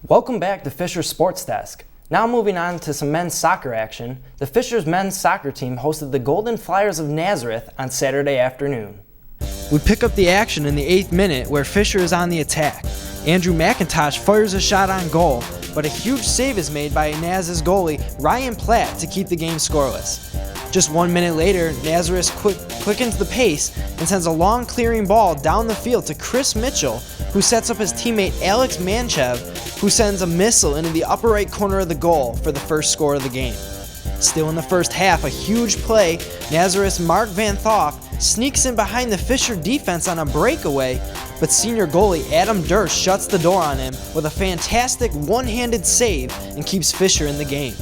Welcome back to Fisher Sports Desk. Now moving on to some men's soccer action, the Fisher's men's soccer team hosted the Golden Flyers of Nazareth on Saturday afternoon. We pick up the action in the 8th minute where Fisher is on the attack. Andrew McIntosh fires a shot on goal, but a huge save is made by Naz's goalie Ryan Platt to keep the game scoreless. Just 1 minute later, Nazareth quickens the pace and sends a long clearing ball down the field to Chris Mitchell, who sets up his teammate Alex Manchev, who sends a missile into the upper right corner of the goal for the first score of the game. Still in the first half, a huge play, Nazareth's Mark Van Thoff sneaks in behind the Fisher defense on a breakaway, but senior goalie Adam Durst shuts the door on him with a fantastic one-handed save and keeps Fisher in the game.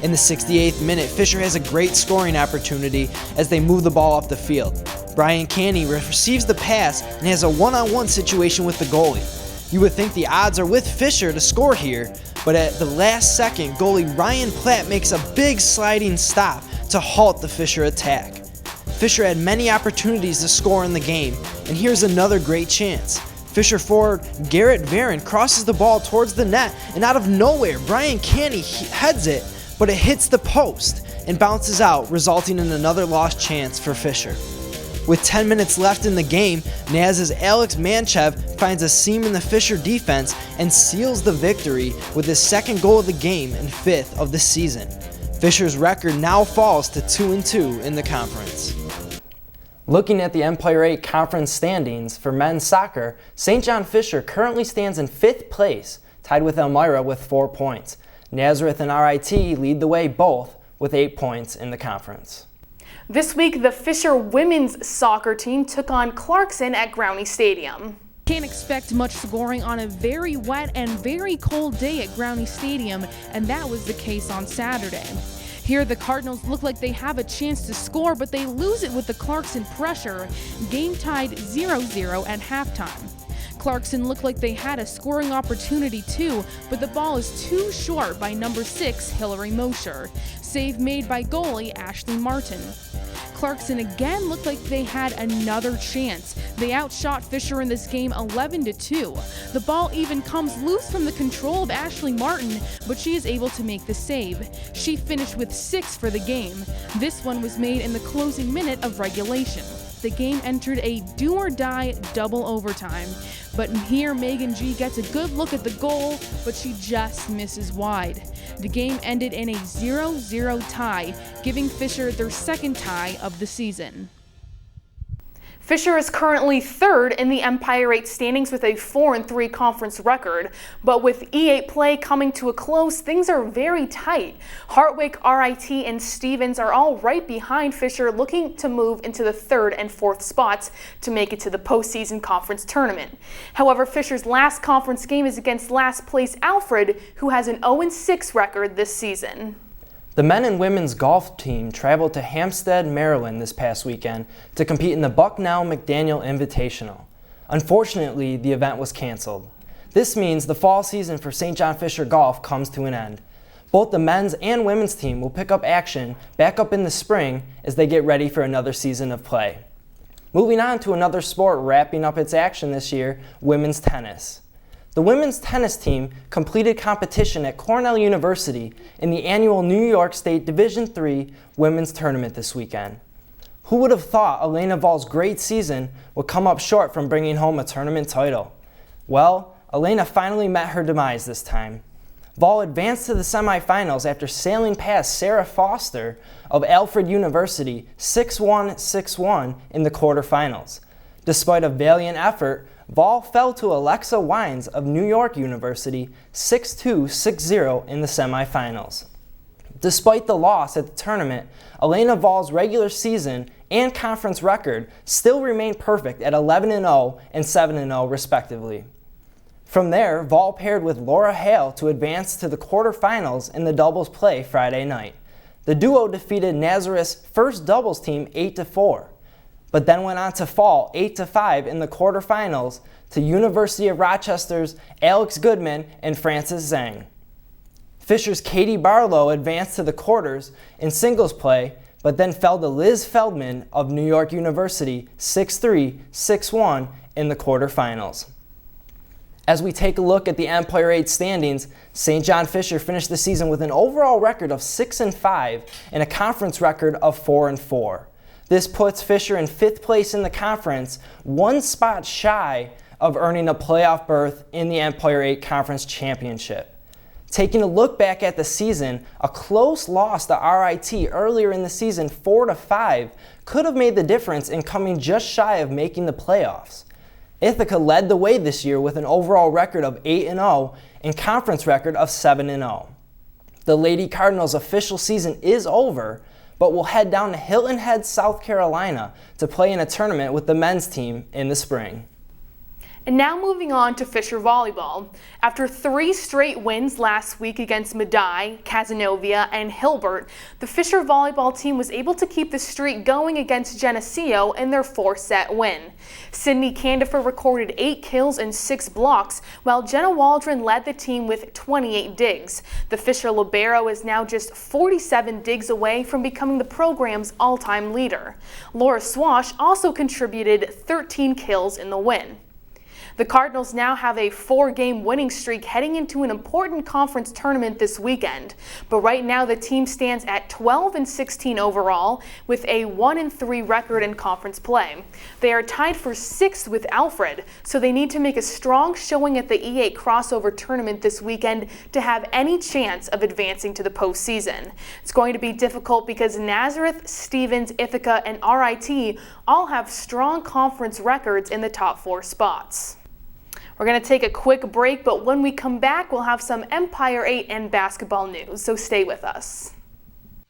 In the 68th minute, Fisher has a great scoring opportunity as they move the ball up the field. Brian Canny receives the pass and has a one-on-one situation with the goalie. You would think the odds are with Fisher to score here, but at the last second, goalie Ryan Platt makes a big sliding stop to halt the Fisher attack. Fisher had many opportunities to score in the game, and here's another great chance. Fisher forward Garrett Varon crosses the ball towards the net, and out of nowhere, Brian Canny heads it, but it hits the post and bounces out, resulting in another lost chance for Fisher. With 10 minutes left in the game, Naz's Alex Manchev finds a seam in the Fisher defense and seals the victory with his second goal of the game and 5th of the season. Fisher's record now falls to 2-2 in the conference. Looking at the Empire 8 conference standings for men's soccer, St. John Fisher currently stands in 5th place, tied with Elmira with 4 points. Nazareth and RIT lead the way both with 8 points in the conference. This week, the Fisher women's soccer team took on Clarkson at Growney Stadium. Can't expect much scoring on a very wet and very cold day at Growney Stadium, and that was the case on Saturday. Here, the Cardinals look like they have a chance to score, but they lose it with the Clarkson pressure. Game tied 0-0 at halftime. Clarkson looked like they had a scoring opportunity too, but the ball is too short by number 6, Hillary Mosher. Save made by goalie Ashley Martin. Clarkson again looked like they had another chance. They outshot Fisher in this game 11-2. The ball even comes loose from the control of Ashley Martin, but she is able to make the save. She finished with 6 for the game. This one was made in the closing minute of regulation. The game entered a do-or-die double overtime. But here, Megan G gets a good look at the goal, but she just misses wide. The game ended in a 0-0 tie, giving Fisher their second tie of the season. Fisher is currently 3rd in the Empire 8 standings with a 4-3 conference record, but with E8 play coming to a close, things are very tight. Hartwick, RIT, and Stevens are all right behind Fisher, looking to move into the 3rd and 4th spots to make it to the postseason conference tournament. However, Fisher's last conference game is against last place Alfred, who has an 0-6 record this season. The men and women's golf team traveled to Hampstead, Maryland this past weekend to compete in the Bucknell McDaniel Invitational. Unfortunately, the event was canceled. This means the fall season for St. John Fisher Golf comes to an end. Both the men's and women's team will pick up action back up in the spring as they get ready for another season of play. Moving on to another sport wrapping up its action this year, women's tennis. The women's tennis team completed competition at Cornell University in the annual New York State Division III women's tournament this weekend. Who would have thought Elena Vall's great season would come up short from bringing home a tournament title? Well, Elena finally met her demise this time. Vall advanced to the semifinals after sailing past Sarah Foster of Alfred University 6-1, 6-1 in the quarterfinals. Despite a valiant effort, Vall fell to Alexa Wines of New York University 6-2, 6-0 in the semifinals. Despite the loss at the tournament, Elena Vall's regular season and conference record still remained perfect at 11-0 and 7-0 respectively. From there, Vall paired with Laura Hale to advance to the quarterfinals in the doubles play Friday night. The duo defeated Nazareth's first doubles team 8-4. But then went on to fall 8-5 in the quarterfinals to University of Rochester's Alex Goodman and Frances Zhang. Fisher's Katie Barlow advanced to the quarters in singles play, but then fell to Liz Feldman of New York University 6-3, 6-1 in the quarterfinals. As we take a look at the Empire 8 standings, St. John Fisher finished the season with an overall record of 6-5 and a conference record of 4-4. This puts Fisher in 5th place in the conference, one spot shy of earning a playoff berth in the Empire 8 Conference Championship. Taking a look back at the season, a close loss to RIT earlier in the season, 4-5, could have made the difference in coming just shy of making the playoffs. Ithaca led the way this year with an overall record of 8-0 and conference record of 7-0. The Lady Cardinals' official season is over, but will head down to Hilton Head, South Carolina to play in a tournament with the men's team in the spring. And now moving on to Fisher Volleyball. After 3 straight wins last week against Medaille, Cazenovia, and Hilbert, the Fisher Volleyball team was able to keep the streak going against Geneseo in their 4-set win. Sydney Candifer recorded 8 kills and 6 blocks, while Jenna Waldron led the team with 28 digs. The Fisher Libero is now just 47 digs away from becoming the program's all-time leader. Laura Swash also contributed 13 kills in the win. The Cardinals now have a 4-game winning streak heading into an important conference tournament this weekend. But right now the team stands at 12-16 overall with a 1-3 record in conference play. They are tied for 6th with Alfred, so they need to make a strong showing at the E8 crossover tournament this weekend to have any chance of advancing to the postseason. It's going to be difficult because Nazareth, Stevens, Ithaca, and RIT all have strong conference records in the top 4 spots. We're going to take a quick break, but when we come back, we'll have some Empire 8 and basketball news, so stay with us.